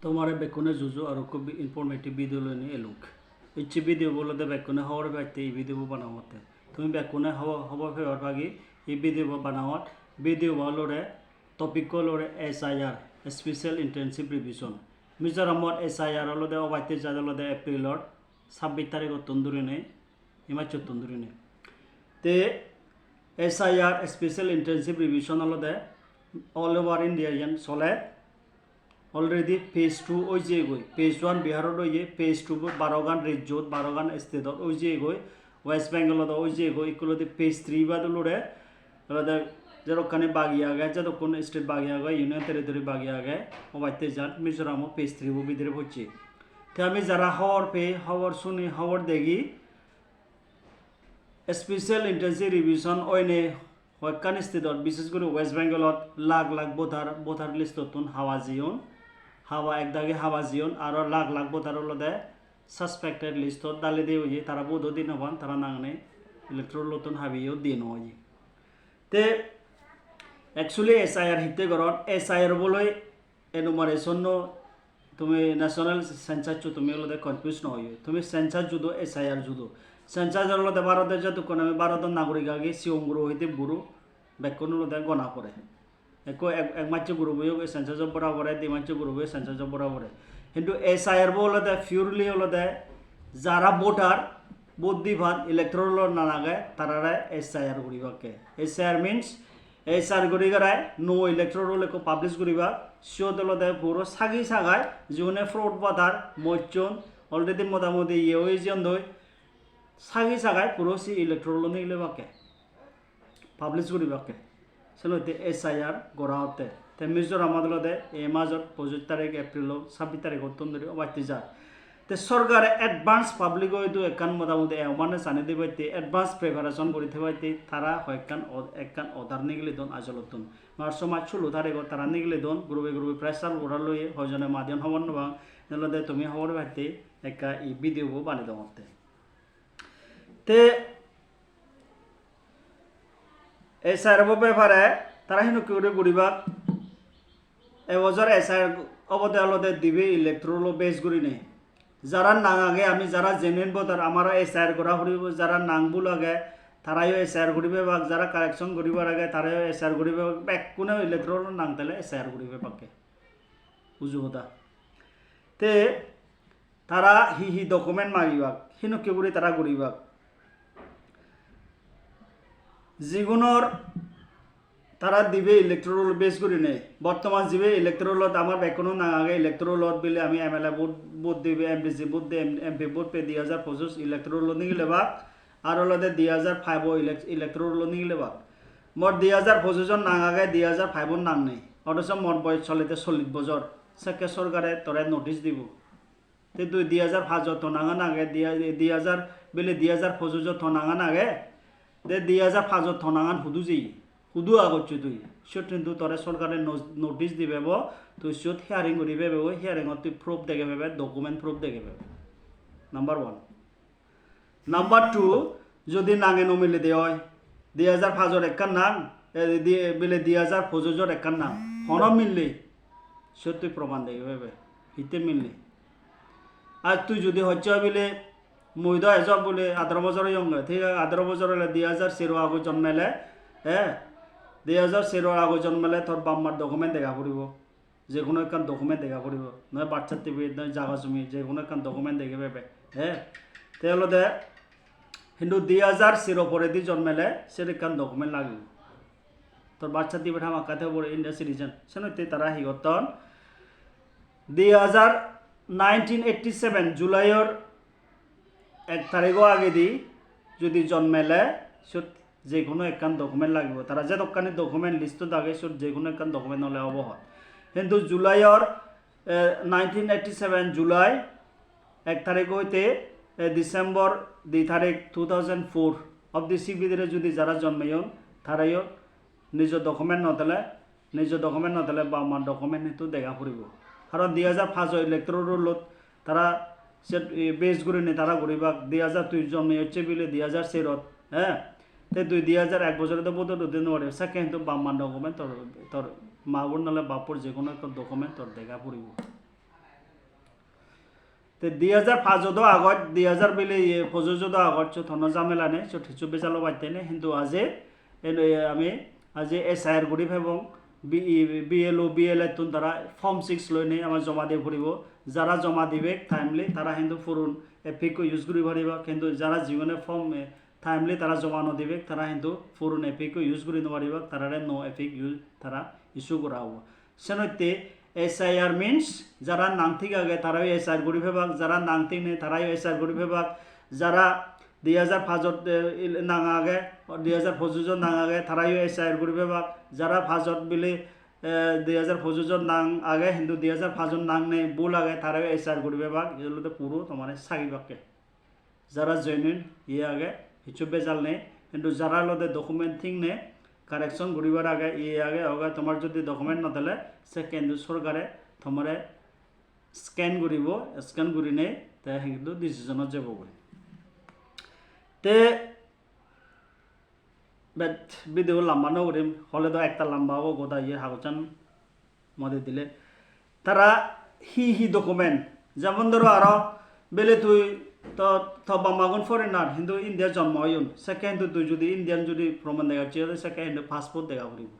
তোমারে বেকুনে জুজু আর খুব informative video লইনি এলুক ইচ্ছে ভিডিও বলতে বেকুনে হওয়ার বাইতে এই ভিডিও বানাওতে তুমি বেকুনে হওয়া ফেবার ভাগি এই ভিডিও বানাওয়াত ভিডিও বলরে টপিক লরে SIR স্পেশাল ইন্টেনসিভ রিভিশন মিজোরামত SIR হলদে অবাইতে যাদলদে এপ্রিলর 26 তারিখ তন্দুরি নেই হিমাচল তন্দুরি নেই তে SIR স্পেশাল ইন্টেনসিভ রিভিশন হলদে অল ওভার ইন্ডিয়া ইয়ান চলে অলরেডি phase 2 ওই যে গই phase 1 বিহারত ওই phase 2 12গান রাজ্যত 12গান স্টেটত ওই যে গই ওয়েস্ট বেঙ্গলত ওই যে গই ইকুলতে phase 3 বাদলুরে আলাদা যেরকম বাগিয়া গে যতক্ষণ স্টেট বাগিয়া গে ইউনিয়ন টেরিটরি বাগিয়া গে ওবাইতে যাত মিজোরামও phase 3 বো বিদরে হচ্ছে তো আমি যারা হওয়ার শুনি হওয়ার দেখি স্পেশাল ইন্টেনসিভ রিভিশন ওইনে হকান স্টেটত বিশেষ করে ওয়েস্ট বেঙ্গলত লাখ লাখ বোথার লিস্টতন হাওয়া একদাগে হাওয়া জিয়ন আর লাখ লাখ বোথার হলদে সাসপেক্টেড লিস্টত দালি দিয়ে হইয়ে তারা বোধ দিন হবান তারা নাংনে ইলেকট্রল লতন হাবিয়েও দিন হইয়ে তে অ্যাকচুয়ালি SIR হিতে গরত SIR বলে এনুমারেশন তুমি ন্যাশনাল সেন্সাস তুমি হলদে কনফিউজ নহইয়ে তুমি সেন্সাস জুদো SIR জুদো সেন্সাস হলদে ভারতের যতক্ষণ আমি ভারতের নাগরিক আগে সিওংগুরু হইতে বুড়ো বেক্ষণ হলদে গণা করে এক মাত্র গ্রুপ সেন্সাস বরাবরে দুই মাত্র গ্রুপ সেন্সাস বরাবরে কিন্তু SIR হলদে পিওরলি হলদে যারা ভোটার ভোট দিবান ইলেকট্রল না লাগে তারা SIR করিবাকে SIR মিনস SIR করি গড়ায় নো ইলেকট্রল পাবলিশ করিবা সিওত হলদে পুরো সাগায় জীবনে ফ্রড বাধার মজ্জন অলরেডি মোটামুটি ইয়ে হয়ে যেন দই সাগায় পুরো সি ইলেকট্রল নিলে বাকে পাবলিশ করিবাকে সেলতে SIR গড়া হতে তে মিজোরাম আদালতে এই মাসত 25 তারিখ এপ্রিল 26 তারিখ তন্দুরি অবাইতে যায় তে সরকারে অ্যাডভান্স পাবলিক হয়তো একান মোটামুটি মানে জানি দিবাইতে অ্যাডভান্স প্রিপারেশন করি থাকতে তারা একখান অর্ডার নিগলে দন আজলতন মার সময় 16 তারিখ তারা নিগলে দন গ্রুপে প্রেসার অর্ডার লইয়ে হজনে মাদিয়ন হবার নবাং নেলদে তুমি হবার বাইতে একা এই ভিডিও বানি দমতে তে SIR ব্যাপারে তারা হিনু কেউ গড়িবা এবছর SIR অবদে আলদে দিবে ইলেকট্রল বেস করি নেই যারা নাং আগে আমি যারা জেনুইন ভোটার আমার SIR করা করিব যারা নাংবু লাগে তারাইও SIR করিবে বা যারা কারেকশন করিবার আগে তারাইও SIR করিবে ব্যাক কোনো ইলেকট্রল নাং তাহলে SIR করিবে পাকে বুঝু কথা তে তারা হি ডকুমেন্ট মাগিবা হিনু কেউ তারা করিবা জীবনের তারা দিবে ইলেকট্রল বেস করি নেই বর্তমান দিবে ইলেকট্রলত আমার বেকনো না আগে ইলেকট্রলত বিলে আমি MLA ভোট দিবে MDC ভোট দে MP ভোট পে 2025 ইলেকট্রল নিগলে বা আর হলদে 2005 ইলেকট্রল নিগলে বা মোট 2025 না আগে 2005 নাং নেই অথচ মোট বয়স চলিতে 40 বছর সেকে সরকারে তোরা নোটিশ দিব তে 2005 থনাঙা নাগে 2000 বিলে 2025 থনাঙা নাগে দে 2005 থনাঙান হুদু আগচ্ছু তুই সিট কিন্তু তোরে সরকারে নোটিশ দিবে তুই সিট হিয়ারিং করিবে হিয়ারিংত তুই প্রুফ দেখে পাবে ডকুমেন্ট প্রুফ দেখে পাবে নাম্বার 1 নাম্বার 2 যদি নাঙে নমিলে দে হয় 2005 একখান নাং বিলে 2025 একখান নাং হন মিললে সিট তুই প্রমাণ দেখে পাবে হিতে মিললে আর তুই যদি হচ্ছে বিলে মৈদ এসব বলে 18 বছর ঠিক আছে 18 বছর হলে 2013 আগত জন্মালে 2013 আগত জন্মালে তোর বাম্মার ডকুমেন্ট দেখা পড়ব যে কোনো একখান ডকুমেন্ট দেখা পড়ব নয় বার্থ সার্টিফিকেট নয় জাগা জমি যে কোনো একখান ডকুমেন্ট দেখে পাবে তাহলে কিন্তু 2013 পরে দিয়ে জন্মালে সেখান ডকুমেন্ট লাগবে তোর বার্থ সার্টিফিকেট আমার কাছে পড়ে ইন্ডিয়া সিটিজেন সেনতে তারা হিগতন 1987 জুলাইয়ের 1 তারিখও আগে দি যদি জন্মেলে যে কোনো একখান ডকুমেন্ট লাগবে তারা যে দোকানে ডকুমেন্ট লিস্ট থাকে যে কোনো একখান ডকুমেন্ট হলে হব হয় কিন্তু জুলাইয়ের 1987 জুলাই 1 তারিখ হইতে ডিসেম্বর 2 তারিখ 2004 অব দি ভিতরে যদি যারা জন্মাইন তারাইও নিজ ডকুমেন্ট নথলে বা আমার ডকুমেন্ট সেইটো দেখা পড়ব কারণ 2005 ইলেকট্রলত তারা সে বেস করে নি তারা করিবা 2002 জন্মে হচ্ছে বিলে 2013 তে 2001 বছরে তো বোধ দিন ওরে সাকে কিন্তু বাম্মান ডকুমেন্ট তোর মা বোন নালে বাপর যে কোনো একটা ডকুমেন্ট তোর দেখা পড়ব তে 2005 আগত 2000 বিলে প্রযোজ্য আগত থন জামেলানে কিছু বেচালো বাইতেনে কিন্তু আজে আমি আজি এসআইআর গুড়ি এবং বিএলও বিএলএ তুন তারা ফর্ম 6 লইনে আমার জমা দিয়ে ফুরিব যারা জমা দিবে টাইমলি তারা কিন্তু ফুরুন এপিক ইউজ করি পারিব কিন্তু যারা জীবনে ফর্ম টাইমলি তারা জমা নদিবে তারা কিন্তু ফুরুন এপিক ইউজ করি নপারিব তারারে নো এপিক ইউজ তারা ইস্যু করা হব সেনইতে এসআইআর মিনস যারা নাংথিক আগে তারাও এসআইআর করি ফেবাক যারা নাংথিক নেই তারাও এসআইআর করি ফেবাক যারা 2005 নাঙা আগে 2025 নাং আগে তারাও এসআইআর করি ফেবাক যারা 5 বিলে 2025 নাং আগে কিন্তু 2005 নাং নেই বুল আগে তারাও এসআইআর করি ফেবাক এগুলোতে পুরো তোমার সাকিবাকে যারা জেনুইন ইয়ে আগে কিছু বেজাল নেই কিন্তু যারা লোদে ডকুমেন্ট থিং নেই কারেকশন করিবার আগে ইয়ে আগে হোক তোমার যদি ডকুমেন্ট নথলে সে কেন্দ্র সরকারে তোমার স্ক্যান করিব স্ক্যান করি নেই তাই কিন্তু ডিসিশনত যাব তে ভিডিও লম্বা নকরিম হলে তো একটা লম্বা হবো গোটা ইয়ে হাগচান মধ্যে দিলে তারা হি ডকুমেন্ট যেমন ধরো আরো বেলে তুই তো বামাগুন ফরেনার কিন্তু ইন্ডিয়া জন্ম হইন সেকেন্ড তুই যদি ইন্ডিয়ান যদি প্রমাণ দেখা চিহলে সেকেন্ড পাসপোর্ট দেখা পড়িব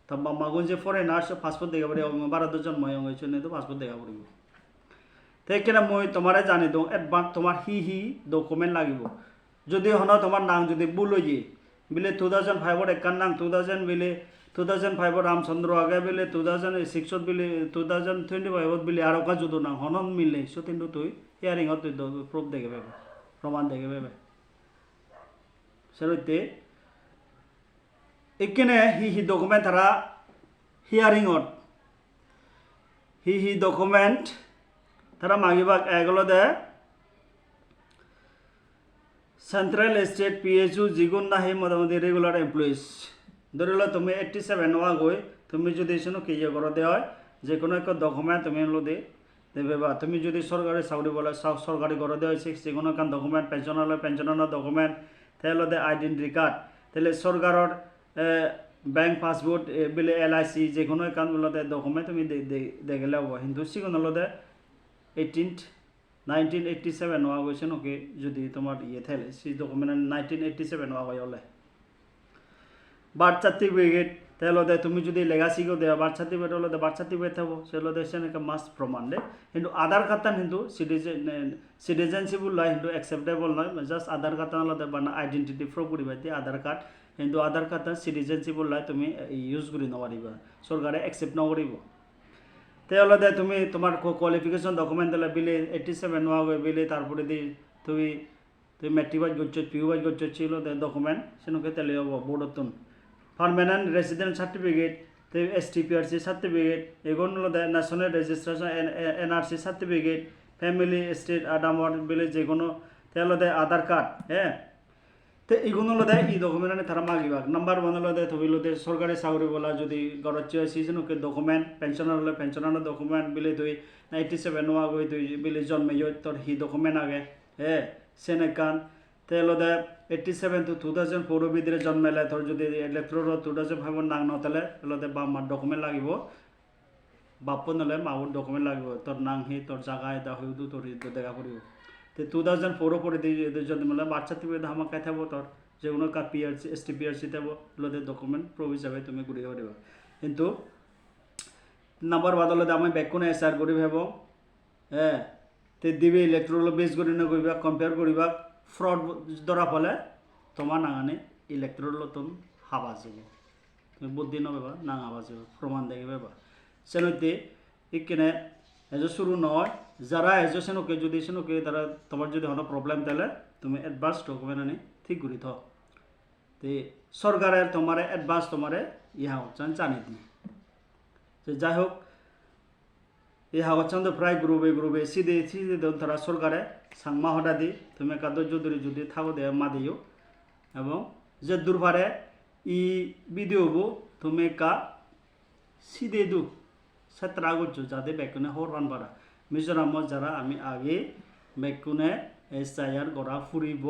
তো বামাগুন যে ফরেনার সে পাসপোর্ট দেখা পড়িব ভারতের জন্ম হয়েছে তো পাসপোর্ট দেখা পড়িব তো এখানে মই তোমারে জানি দিওঁ এডভান্স তোমার হি ডকুমেন্ট লাগিব যদি হন তোমার নাম যদি ভুল হয়ে বিলে 2005 একান নাম 2000 বিলে 2005 রামচন্দ্র আগে বিলে 2006 বিলে 2025 বিলে আর কা যদি নাম হনন মিলে সো কিন্তু তুই হিয়ারিংত তুই প্রুফ দেখে পাবে প্রমাণ দেখে পাবে সেরতে এখানে হি ডকুমেন্ট তারা হিয়ারিংত হি ডকুমেন্ট তারা মাগিবাক এগুলো দে সেন্ট্রাল স্টেট পিএসইউ যিগুণ নাহি মোটামুটি রেগুলার এমপ্লয়িজ ধরিল তুমি 87 নোয়া গই তুমি যদি শুনো কি ইয়ে করে দেওয়া হয় যে কোনো একটা ডকুমেন্ট তুমি লোদে দেবে বা তুমি যদি সরকারি চাকরি বলে সরকারি করে দেওয়া হয়েছে যে কোনো একটা ডকুমেন্ট পেনশনার ডকুমেন্ট তাহলে আইডেন্টি কার্ড তাহলে সরকারের ব্যাংক পাসবুক বিলে LIC যে কোনো একাউন্টগুলোতে ডকুমেন্ট তুমি দেখলে হবো কিন্তু সেগুলোতে 1987 নোয়া গৈছে নকে যদি তোমার ইয়ে থাকলে সেই ডকুমেন্ট 1987 নোয়া হয় হলে বার্থ সার্টিফিকেট তাহলে তুমি যদি লেগাসিকেও দেওয়া বার্থ সার্টিফিকেট হলে বার্থ সার্টিফিকেট থাকবো সেগুলো সেনেকে মাস্ট প্রমাণ দে কিন্তু আধার কার্ডটা কিন্তু সিটিজেনশিপ নয় কিন্তু অ্যাকসেপ্টেবল নয় জাস্ট আধার কার্ডটা হলে বানা আইডেন্টিটি প্রুফ করিবা আধার কার্ড কিন্তু আধার কার্ডটা সিটিজেনশিপ নয় তুমি ইউজ করি নপারিবা সরকারে অ্যাকসেপ্ট নকরিব তাহলে তুমি তোমার কোয়ালিফিকেশন ডকুমেন্ট দিলে বিলে 87 নোয়া গই বিলে তারপরে দি তুমি মেট্রিক পাস করছো পিউ পাস করছো ছিল ডকুমেন্ট সেনকে তেলে হব বোর্ডতন পার্মানেন্ট রেসিডেন্ট সার্টিফিকেট তো STPRC সার্টিফিকেট এগুলো national registration NRC certificate family state আডামর বিলে যে কোনো তাহলে আধার কার্ড হ্যাঁ তো এইগুলো ই ডকুমেন্ট তারা মাগিবাক নাম্বার 1 হলে তুমি সরকারি চাকরি বলা যদি গরজ সিজনকে ডকুমেন্ট পেনশনার হলে পেনশনার ডকুমেন্ট বিলে তুই 87 নোয়া গই তুই বিলে জন্মে তোর হি ডকুমেন্ট আগে হ্যাঁ সেনেকান তাহলে 87 to 2004 ভিতরে জন্মেলে তোর যদি ইলেক্ট্রোর 2005 নাং নতলে তাহলে বামার ডকুমেন্ট লাগিব বাপ নলে মাউর ডকুমেন্ট লাগিব তোর নাং হি তোর জায়গায় দা হইদু তোর দেখা করিব তো 2004 পরে যদি মানে বার্থ সার্টিফিকেট আমার কাছে থাকবো তোর যে কোনো PRC STPRC থাকবো লোদের ডকুমেন্ট প্রুফ হিসাবে তুমি ঘুরে দেবা কিন্তু নাম্বার বাদলে আমি ব্যাকুনে SR করি ভাব হ্যাঁ তো দিবে ইলেকট্রোল বেস করি না করিবা কম্পেয়ার করিবা ফ্রড ধরা ফলে তোমার নাঙানে ইলেকট্রোল তুমি হাবা যাব তুমি বুদ্ধি নবেবা না হাবা যাব প্রমাণ দেখে পাবা সেনতে এখানে এজো শুরু নয় যারা এজো সেনকে যদি সেনকে তারা তোমার যদি কোনো প্রবলেম তাহলে তুমি অ্যাডভান্স ডকুমেন্ট আনি ঠিক করি থ তে সরকারের তোমার অ্যাডভান্স তোমার ইহা হচ্ছেন জানি দি যে যাই হোক এই হাওয়াচান তো প্রায় গ্রুপে সিধে তারা সরকারে সাংমা হটা দি তুমি কাদ যদি থাকো দে মা দিও এবং যে দূরভারে ই ভিডিওবো তুমি কা সিধে দু সেত্রা করছো যাতে বেকুনে হরবান পারা মিজোরামত যারা আমি আগে বেকুনে SIR করা ফুরিব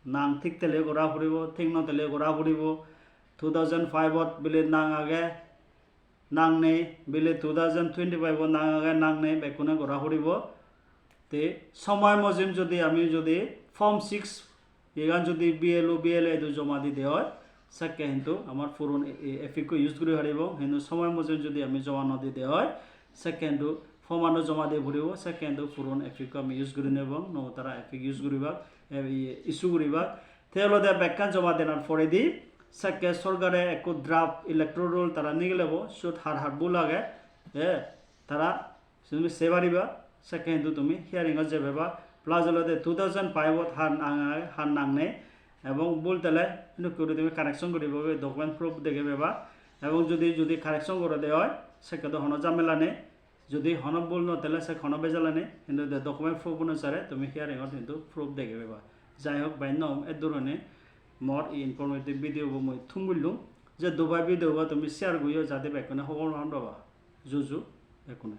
নাম ঠিক তেলে করা ফুরিব ঠিক নতেলে করা ফুরিব 2005 বিলে নাং আগে নাংনে বেলে 2025 নাঙাগে নাংনে বেকুনে গড়া করিব তে সময় মজিম যদি আমি যদি ফর্ম 6 এগান যদি বিএলএ জমা দি দেওয়া হয় সাকে কিন্তু আমার পুরন এফিক ইউজ করে হারিব কিন্তু সময় মজিম যদি আমি জমা নদি দেওয়া হয় সাকে কিন্তু ফর্মানো জমা দিয়ে ভরিব সাকে কিন্তু পুরন এফিক আমি ইউজ করে নেব ন তারা এফিক ইউজ করিবা ইস্যু করিবা তেলদে ব্যাখ্যান জমা দেনার পরে দি সাকে সরকারে এক ড্রাফট ইলেকট্রোল তারা নিগলেব সুদ হারবো লাগে তারা তুমি সেবারিবা সাকে কিন্তু তুমি হিয়ারিং যাবেবা প্লাস হলদে 2005 হার নাংনে এবং বলতেলে কিন্তু তুমি কানেকশন করিব ডকুমেন্ট প্রুফ দেখে বেবা এবং যদি কানেকশন করে দেওয়া হয় সেকে তো হন জামেলা নেই যদি হন বল নতেলে সে হন বেজালা নেই কিন্তু ডকুমেন্ট প্রুফ অনুসারে তুমি হিয়ারিংত কিন্তু প্রুফ দেখে বেবা যাই হোক বাইন এ ধরনের মর ইনফরমেটিভ ভিডিও মই থুমবুলুম যে দুবাই ভিডিও তুমি শেয়ার করিও যাতে বেকনে সকল বাবা জুজু বেকনে